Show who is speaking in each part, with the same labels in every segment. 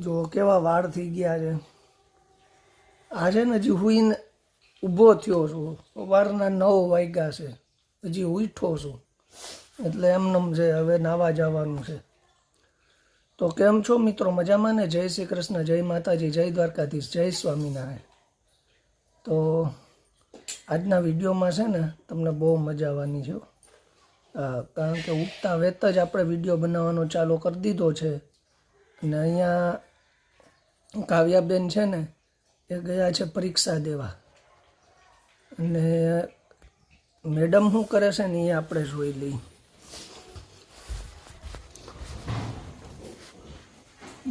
Speaker 1: જો કેવા વાળ થઈ ગયા છે. આજે ને હજી હુઈને ઊભો થયો છું. સવારના 9 વાગ્યા છે, હજી ઉઠ્યો છું. એટલે એમનેમ છે, હવે નાવા જવાનું છે. તો કેમ છો મિત્રો, મજામાં ને? જય શ્રી કૃષ્ણ, જય માતાજી, જય દ્વારકાધીશ, જય સ્વામિનારાયણ. તો આજના વિડીયોમાં છે ને તમને બહુ મજા આવવાની છે. કારણ કે ઉઠતા વેત જ આપણે વિડીયો બનાવવાનો ચાલુ કરી દીધો છે. અને અહીંયા કાવ્યાબેન છે ને એ ગયા છે પરીક્ષા દેવા. અને મેડમ શું કરે છે ને એ આપણે જોઈ લઈએ.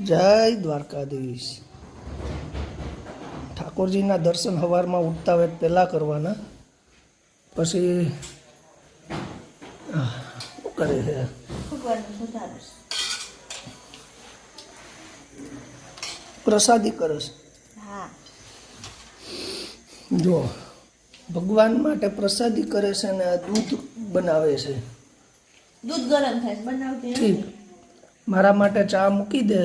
Speaker 1: જય દ્વારકાધીશ. ઠાકોરજીના દર્શન સવારમાં ઉઠતા વેત પહેલાં કરવાના. પછી શું કરે છે? પ્રસાદી કરે છે. જો ભગવાન માટે પ્રસાદી કરે છે ને આ દૂધ બનાવે છે.
Speaker 2: દૂધ ગરમ થાય બનાવતી
Speaker 1: ઠીક, મારા માટે ચા મૂકી દે,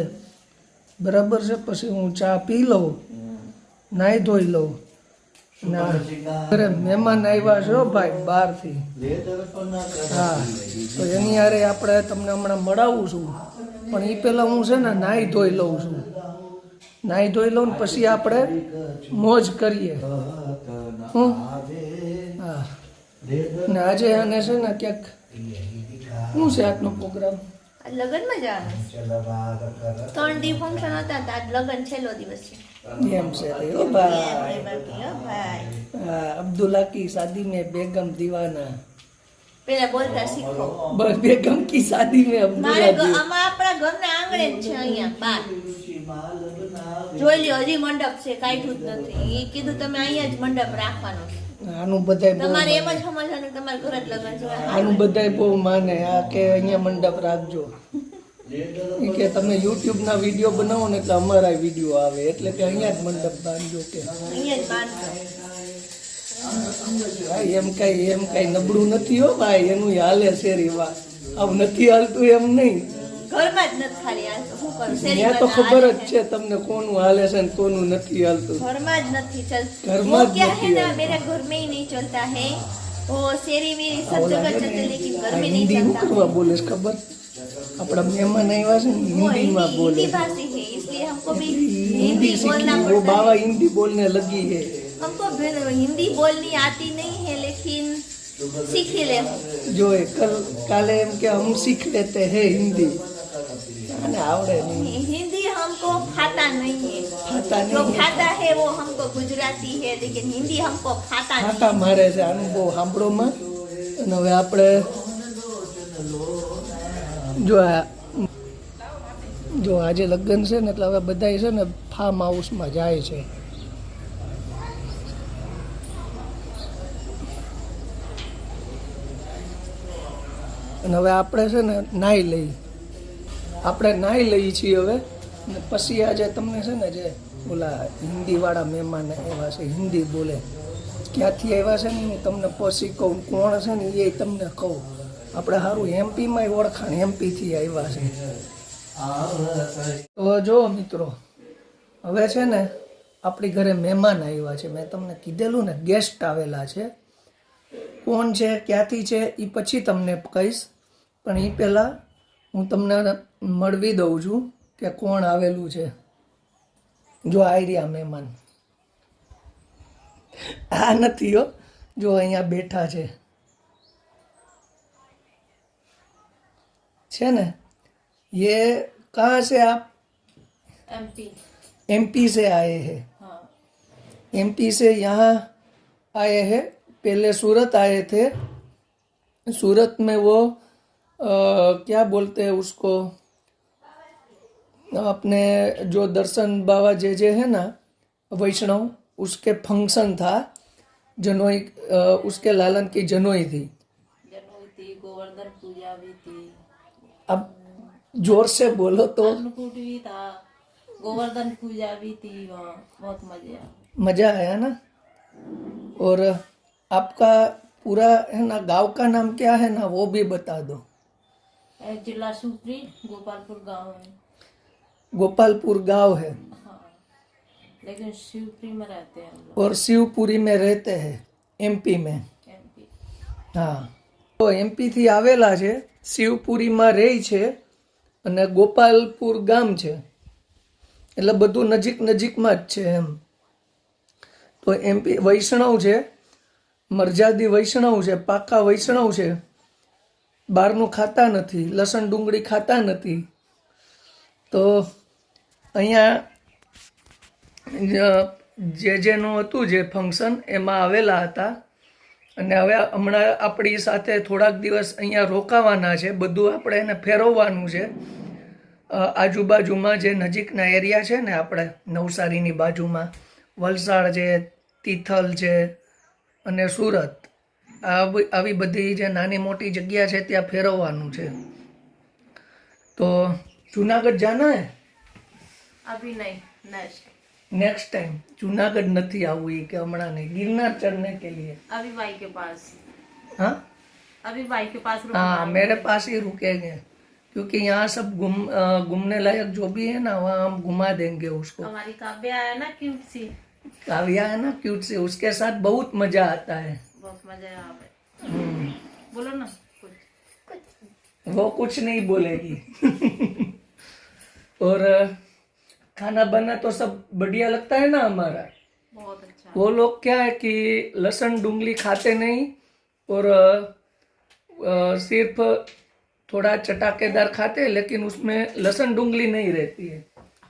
Speaker 1: બરાબર છે? પછી હું ચા પી લઉં, નાહી ધોઈ લઉં. અરે મહેમાન આવ્યા છે ભાઈ બહારથી. હા, તો એની હારે આપણે તમને હમણાં મળાવું છું. પણ એ પહેલાં હું છે ને નાહી ધોઈ લઉં છું. નાહી ધોઈ લઉં ને પછી આપણે મોજ કરીએ. હા, ને આજે આને છે ને ક્યાંક શું છે આજનો પ્રોગ્રામ?
Speaker 2: લગ્નમાં જવાનું 3 દી ફંક્શન હતા, આજ લગ્ન છેલ્લો દિવસ છે.
Speaker 1: એમ છે ઓ ભાઈ. હા, અબ્દુલ્લા કી શાદી में बेगम दीवाना.
Speaker 2: પેલા બોલતા શીખો.
Speaker 1: બસ બેગમ કી શાદી में
Speaker 2: મારે
Speaker 1: अब्दुल्ला
Speaker 2: આમાં આપણા ઘરના આંગણે જ છે, અહીંયા બાર જોઈ લ્યો. હજી મંડપ છે, કાઢ્યું જ નથી. એ કીધું તમે અહીંયા જ મંડપ રાખવાનો છે.
Speaker 1: આનું બધાય બહુ
Speaker 2: તમારે એમ જ સમજવાનું તમારા ઘર જ લગ્ન છે.
Speaker 1: આનું બધાય બહુ માને આ કે અહીંયા મંડપ રાખજો. એ કે તમે યુટ્યુબના વિડીયો બનાવો ને એટલે અમારા વિડીયો આવે, એટલે કે અહીંયા જ મંડપ બાંધજો. કે
Speaker 2: અહીંયા જ બાંધો.
Speaker 1: ભાઈ એમ કઈ નબળું નથી હો ભાઈ, એનું હાલે છે રીવા. આવું નથી હાલતું એમ નહીં.
Speaker 2: ઘરમાં જ નથી ખાલી આ શું કરું
Speaker 1: ત્યાં તો ખબર જ છે તમને કોનું હાલે છે ને કોનું નથી હાલતું.
Speaker 2: ઘરમાં જ નથી ચલ.
Speaker 1: ઘરમાં જ
Speaker 2: क्या है
Speaker 1: નથી
Speaker 2: ना मेरे घर में ही नहीं चलता है वो शेरी मेरी सब
Speaker 1: ઓલા
Speaker 2: जगह
Speaker 1: છે
Speaker 2: चलते
Speaker 1: ને,
Speaker 2: लेकिन घर
Speaker 1: આ
Speaker 2: में नहीं
Speaker 1: હિન્દી
Speaker 2: चलता
Speaker 1: કરવા બોલે છે ખબર? આપણા મહેમાન આવ્યા છે ને
Speaker 2: वो
Speaker 1: હિન્દીમાં
Speaker 2: हिंदी
Speaker 1: બોલે.
Speaker 2: हिंदी भाषी है इसलिए हमको भी
Speaker 1: हिंदी
Speaker 2: हिंदी बोलना
Speaker 1: सीखी, वो
Speaker 2: पड़ता
Speaker 1: बाबा
Speaker 2: है.
Speaker 1: हिंदी बोलने लगी है.
Speaker 2: हमको हिंदी बोलनी आती नहीं है लेकिन सीख ले.
Speaker 1: जो है कल काले एम के हम सीख लेते हैं हिंदी. आने आवड़े नहीं,
Speaker 2: हिंदी हमको खाता नहीं है.
Speaker 1: खाता
Speaker 2: जो
Speaker 1: नहीं
Speaker 2: खाता है वो हमको गुजराती है लेकिन हिंदी हमको खाता नहीं.
Speaker 1: ખાતા મારે છે. આનું બહુ સાંભળોમાં. અને હવે આપણે જો આજે લગ્ન છે ને એટલે હવે બધા છે ને ફાર્મ હાઉસમાં જાય છે. અને હવે આપણે છે ને નાહી લઈએ. આપણે નાહી લઈએ છીએ હવે. ને પછી આજે તમને છે ને જે ઓલા હિન્દીવાળા મહેમાન આવ્યા છે, હિન્દી બોલે, ક્યાંથી આવ્યા છે ને તમને પછી કહું. કોણ છે ને એ તમને કહું. આપણે સારું એમપીમાં ઓળખાણ, એમપીથી આવ્યા છે. તો જો મિત્રો, હવે છે ને આપણી ઘરે મહેમાન આવ્યા છે. મેં તમને કીધેલું ને ગેસ્ટ આવેલા છે. કોણ છે, ક્યાંથી છે એ પછી તમને કહીશ. પણ એ પહેલાં હું તમને મળવી દઉં છું કે કોણ આવેલું છે. જો આવી રહ્યા મહેમાન. આ નથી હો, જો અહીંયા બેઠા છે ને. ये कहाँ से आप? एमपी से आए हैं. एमपी से यहाँ आए हैं. पहले सूरत आए थे. सूरत में वो क्या बोलते हैं उसको, अपने जो दर्शन बाबा जे है ना वैष्णव, उसके फंक्शन था. जनोई, उसके लालन की जनोई थी.
Speaker 2: गोवर्धन पूजा भी थी.
Speaker 1: अब जोर से बोलो तो.
Speaker 2: अन्नकूट भी था, गोवर्धन पूजा भी थी. वहाँ बहुत
Speaker 1: मजा आया ना. और आपका पूरा है ना गांव का नाम क्या है ना, वो भी बता दो.
Speaker 2: जिला सुपरी, गोपालपुर गांव है.
Speaker 1: गोपालपुर गांव है
Speaker 2: हाँ, लेकिन शिवपुरी में रहते हैं हम लोग,
Speaker 1: और शिवपुरी में रहते हैं एमपी में।
Speaker 2: एमपी।
Speaker 1: હા તો એમપી થી આવેલા છે, શિવપુરીમાં રહે છે અને ગોપાલપુર ગામ છે, એટલે બધું નજીક નજીકમાં જ છે એમ. તો એમપી વૈષ્ણવ છે, મરજાદી વૈષ્ણવ છે, પાકા વૈષ્ણવ છે, બહારનું ખાતા નથી, લસણ ડુંગળી ખાતા નથી. તો અહીંયા જેનું હતું જે ફંક્શન એમાં આવેલા હતા અને હવે હમણાં આપણી સાથે થોડાક દિવસ અહીંયા રોકાવાના છે. બધું આપણે એને ફેરવવાનું છે. આજુબાજુમાં જે નજીકના એરિયા છે ને, આપણે નવસારીની બાજુમાં વલસાડ છે, તિથલ છે અને સુરત, આવી બધી જે નાની મોટી જગ્યા છે ત્યાં ફેરવવાનું છે. તો જુનાગઢ જાના હે
Speaker 2: अभी नहीं, नेक्स्ट,
Speaker 1: नेक्स्ट टाइम. जूनागढ़ नहीं आऊँ ये कि हमारा नहीं, गिरनार चढ़ने के लिए.
Speaker 2: अभी भाई के पास,
Speaker 1: हाँ
Speaker 2: अभी भाई के पास रुकना
Speaker 1: हाँ,
Speaker 2: है।
Speaker 1: मेरे पास ही रुकेंगे क्योंकि यहाँ सब घूमने लायक जो भी है ना वहाँ हम घुमा देंगे उसको.
Speaker 2: हमारी काव्या है ना क्यूट सी,
Speaker 1: काव्या है ना क्यूट से, उसके साथ बहुत मजा आता है.
Speaker 2: बहुत मजा है यहाँ पे।
Speaker 1: हम्म,
Speaker 2: बोलो ना कुछ।
Speaker 1: वो कुछ नहीं बोलेगी. और खाना बना तो सब बढ़िया लगता है ना हमारा.
Speaker 2: बहुत अच्छा।
Speaker 1: वो लोग क्या है कि लहसुन डूंगली खाते नहीं और सिर्फ थोड़ा चटाकेदार खाते हैं, लेकिन उसमें लहसुन डूंगली नहीं रहती है.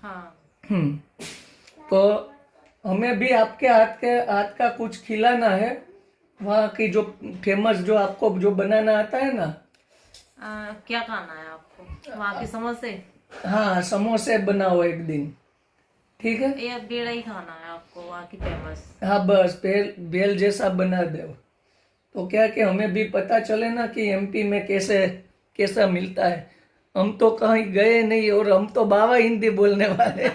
Speaker 2: हाँ,
Speaker 1: तो हमें भी आपके हाथ का कुछ खिलाना है. वहाँ की जो फेमस जो आपको जो बनाना आता है ना,
Speaker 2: क्या खाना है आपको? वहाँ के समोसे
Speaker 1: हाँ समोसे बनाओ एक दिन, ठीक है.
Speaker 2: या बेड़ा ही खाना है आपको वहाँ की फेमस?
Speaker 1: हाँ बस बेल जैसा बना दो. तो क्या कि हमें भी पता चले ना कि एमपी में कैसा मिलता है. हम तो कहीं गए नहीं और हम तो बावा हिंदी बोलने वाले.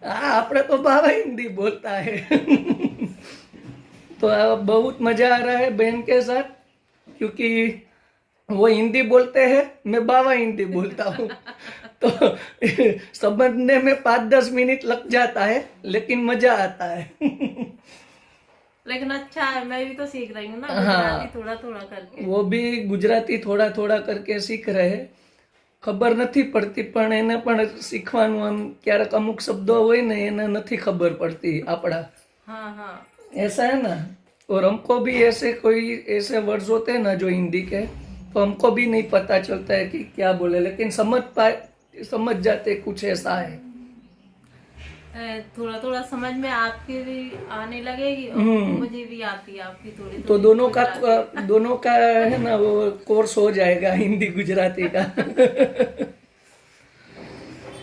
Speaker 1: हाँ આપણે तो बावा हिंदी बोलता है. तो बहुत मजा आ रहा है बहन के साथ, क्योंकि वो हिंदी बोलते हैं, मैं बावा हिंदी बोलता हूँ. तो समझने में 5-10 मिनट लग जाता है, लेकिन मजा आता है.
Speaker 2: लेकिन अच्छा है, मैं भी तो सीख रही हूँ ना
Speaker 1: हाँ।
Speaker 2: गुजराती थोड़ा थोड़ा करके.
Speaker 1: वो भी गुजराती થોડા થોડા કરકે શીખ રહે. ખબર નથી પડતી પણ એને પણ શીખવાનું. આમ ક્યારેક અમુક શબ્દો હોય ને એને નથી ખબર પડતી આપણા.
Speaker 2: हाँ हाँ,
Speaker 1: ऐसा है ना. और हमको भी ऐसे कोई ऐसे वर्ड्स होते हैं ना जो हिंदी के, तो हमको भी नहीं पता चलता है कि क्या बोले, लेकिन समझ जाते कुछ ऐसा है.
Speaker 2: थोड़ा थोड़ा समझ में आपके भी आने लगेगी और मुझे भी आती है आपकी थोड़ी.
Speaker 1: तो दोनों का है ना वो कोर्स हो जाएगा हिंदी गुजराती का.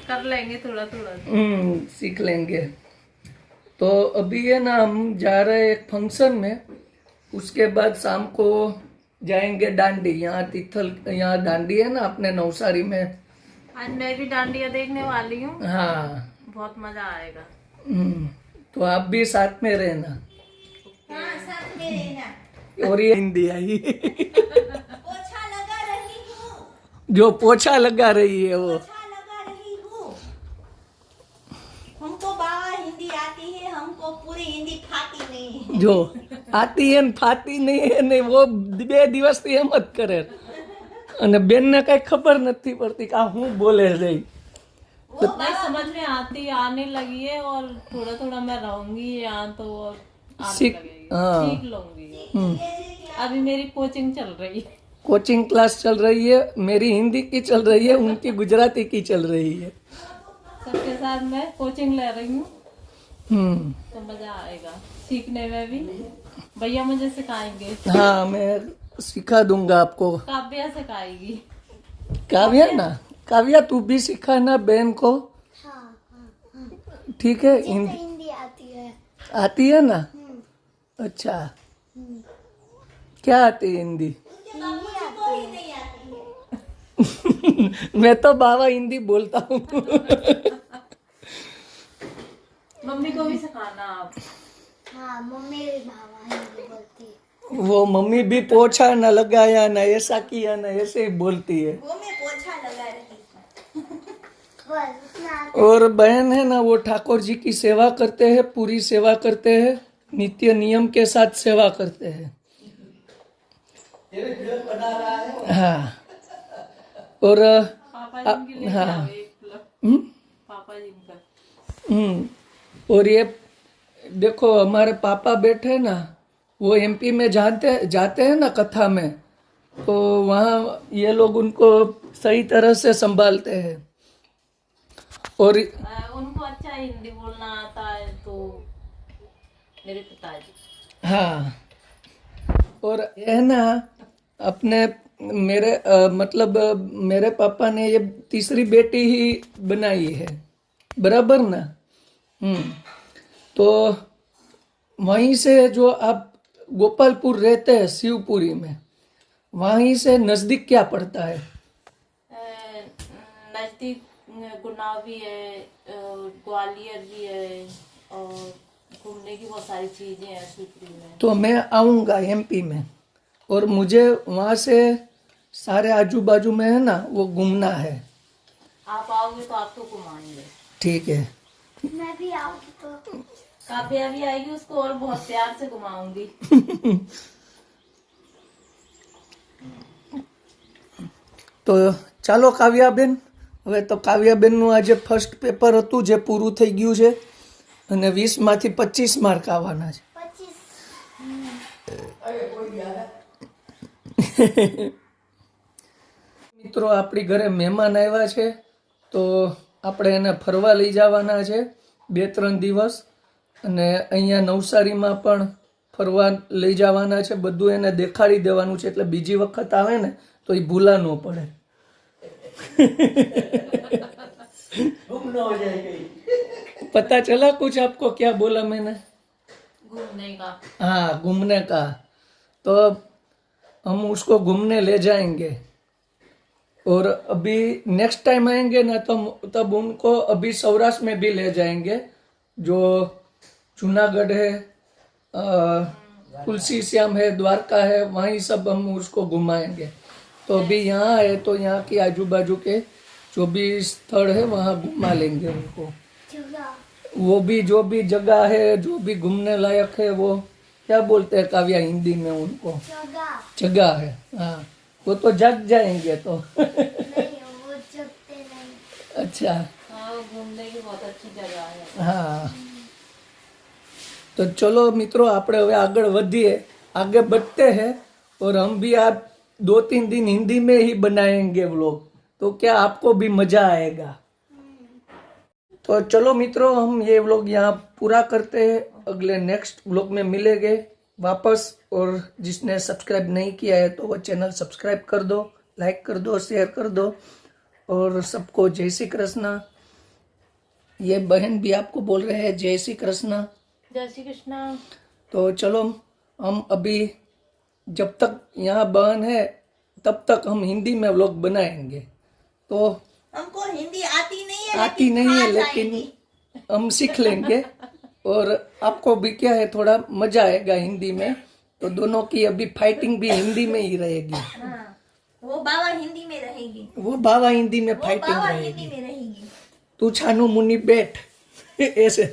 Speaker 2: कर लेंगे थोड़ा थोड़ा.
Speaker 1: सीख लेंगे. तो अभी है ना हम जा रहे हैं एक फंक्शन में, उसके बाद शाम को जाएंगे डांडी. यहाँ तिथल, यहाँ डांडी है ना अपने नवसारी में.
Speaker 2: आज मैं भी डांडिया देखने वाली हूँ.
Speaker 1: हाँ,
Speaker 2: बहुत मजा आएगा.
Speaker 1: तो आप भी साथ में रहना.
Speaker 2: हाँ, साथ में रहना.
Speaker 1: और ये हिंदी आई
Speaker 2: पोछा लगा रही हूँ.
Speaker 1: जो पोछा लगा रही है वो.
Speaker 2: पोछा लगा रही हूँ. हमको बाबा हिंदी आती है, हमको पूरी हिंदी फाती नहीं है.
Speaker 1: जो આતી હે ને ફાતી નહીં હે ને, वो 2 દિવસથી એમ જ કરે. અને બેનને કઈ ખબર નથી પડતી કે આ હું બોલે છે.
Speaker 2: वो नहीं समझ में आने लगी है और थोड़ा थोड़ा मैं रहूंगी यहाँ तो और आने
Speaker 1: सीख-
Speaker 2: लगेगी.
Speaker 1: हाँ।
Speaker 2: सीख लूंगी. अभी मेरी कोचिंग चल रही है.
Speaker 1: कोचिंग क्लास चल रही है, मेरी हिंदी की चल रही है, उनकी गुजराती की चल रही है.
Speaker 2: सबके साथ मैं कोचिंग ले रही हूँ, तो मजा आएगा सीखने में भी. भैया मुझे सिखाएंगे,
Speaker 1: हाँ मैं सिखा दूंगा आपको.
Speaker 2: काव्या सिखाएगी.
Speaker 1: काव्या ना, काव्या तू भी सिखाना बहन को. ठीक है.
Speaker 3: हिंदी आती है.
Speaker 1: आती है ना. अच्छा, क्या आती है हिंदी? मैं तो बाबा हिंदी बोलता हूँ.
Speaker 2: मम्मी को भी सिखाना आप.
Speaker 3: हाँ, मम्मी भी बाबा हिंदी बोलती है.
Speaker 1: वो मम्मी भी पोछा न लगाया न ऐसा किया न ऐसे ही बोलती है.
Speaker 2: वो मैं पोछा लगा रही हूँ।
Speaker 3: बस उतना
Speaker 1: और बहन है ना वो ठाकुर जी की सेवा करते हैं, पूरी सेवा करते हैं, नित्य नियम के साथ सेवा करते हैं। हाँ और हाँ
Speaker 4: पापा जी का
Speaker 1: और ये देखो हमारे पापा बैठे ना, वो एमपी में जाते हैं ना कथा में, तो वहाँ ये लोग उनको सही तरह से संभालते हैं। और
Speaker 4: उनको अच्छा हिंदी बोलना आता है तो मेरे पिताजी।
Speaker 1: हाँ और ये है ना अपने मेरे मतलब मेरे पापा ने ये तीसरी बेटी ही बनाई है, बराबर ना। तो वहीं से जो आप गोपालपुर रहते हैं शिवपुरी में, वहीं से नजदीक क्या पड़ता है?
Speaker 4: नजदीक गुनाव भी है, ग्वालियर भी है और घूमने की बहुत सारी चीजें हैं शिवपुरी में।
Speaker 1: तो मैं आऊँगा एमपी में और मुझे वहाँ से सारे आजू बाजू में है ना वो घूमना है।
Speaker 4: आप आओगे तो आपको घुमाएंगे।
Speaker 1: ठीक है।
Speaker 3: मैं भी आऊंगी तो
Speaker 4: काव्या भी आएगी, उसको और बहुत प्यार से घुमाऊंगी।
Speaker 1: તો ચાલો કાવ્યાબેન, હવે તો કાવ્યાબેનનું આજે ફર્સ્ટ પેપર હતું જે પૂરું થઈ ગયું છે અને 20માંથી 25 માર્ક આવવાના છે.
Speaker 3: 25
Speaker 1: મિત્રો આપણી ઘરે મહેમાન આવ્યા છે તો આપણે એને ફરવા લઈ જવાના છે 2-3 દિવસ અને અહીંયા નવસારીમાં પણ ફરવા લઈ જવાના છે. બધું એને દેખાડી દેવાનું છે એટલે બીજી વખત આવે ને तो ये भूला न पड़े. पता चला कुछ आपको? क्या बोला मैंने?
Speaker 4: घूमने का।
Speaker 1: हाँ घूमने का. तो हम उसको घूमने ले जाएंगे और अभी नेक्स्ट टाइम आएंगे ना तो तब उनको अभी सौराष्ट्र में भी ले जाएंगे, जो जूनागढ़ है, तुलसी श्याम है, द्वारका है, वहीं सब हम उसको घुमाएंगे. तो अभी यहाँ है तो यहाँ की आजू बाजू के जो भी स्थल है वहाँ घुमा लेंगे उनको. वो भी जो भी जगह है, जो भी घूमने लायक है, वो क्या बोलते हैं काव्या हिंदी में उनको? जगह है. हाँ वो तो जग जाएंगे तो.
Speaker 3: नहीं वो जगते नहीं.
Speaker 1: अच्छा
Speaker 4: हाँ घूमने की बहुत अच्छी जगह है.
Speaker 1: हाँ तो चलो मित्रों આપણે હવે આગળ વધીએ, आगे बढ़ते हैं और हम भी आप 2-3 दिन हिंदी में ही बनाएंगे व्लॉग, तो क्या आपको भी मजा आएगा. तो चलो मित्रों हम ये व्लॉग यहाँ पूरा करते हैं, अगले नेक्स्ट व्लॉग में मिलेंगे वापस. और जिसने सब्सक्राइब नहीं किया है तो वो चैनल सब्सक्राइब कर दो, लाइक कर दो, शेयर कर दो और सबको जय श्री कृष्ण. ये बहन भी आपको बोल रहे हैं जय श्री कृष्ण.
Speaker 4: जय श्री कृष्णा.
Speaker 1: तो चलो हम अभी जब तक यहाँ बहन है तब तक हम हिंदी में व्लॉग बनाएंगे. तो
Speaker 2: हमको हिंदी आती नहीं है,
Speaker 1: आती नहीं है
Speaker 2: खास
Speaker 1: लेकिन
Speaker 2: आएगी।
Speaker 1: हम सीख लेंगे और आपको भी क्या है थोड़ा मजा आएगा हिंदी में. तो दोनों की अभी फाइटिंग भी हिंदी में ही रहेगी.
Speaker 2: हाँ, वो बाबा हिंदी में रहेगी,
Speaker 1: वो बाबा हिंदी में
Speaker 2: वो
Speaker 1: फाइटिंग
Speaker 2: बाबा
Speaker 1: रहेगी.
Speaker 2: हिंदी में रहेगी.
Speaker 1: तू छानू मुनी बैठ ऐसे.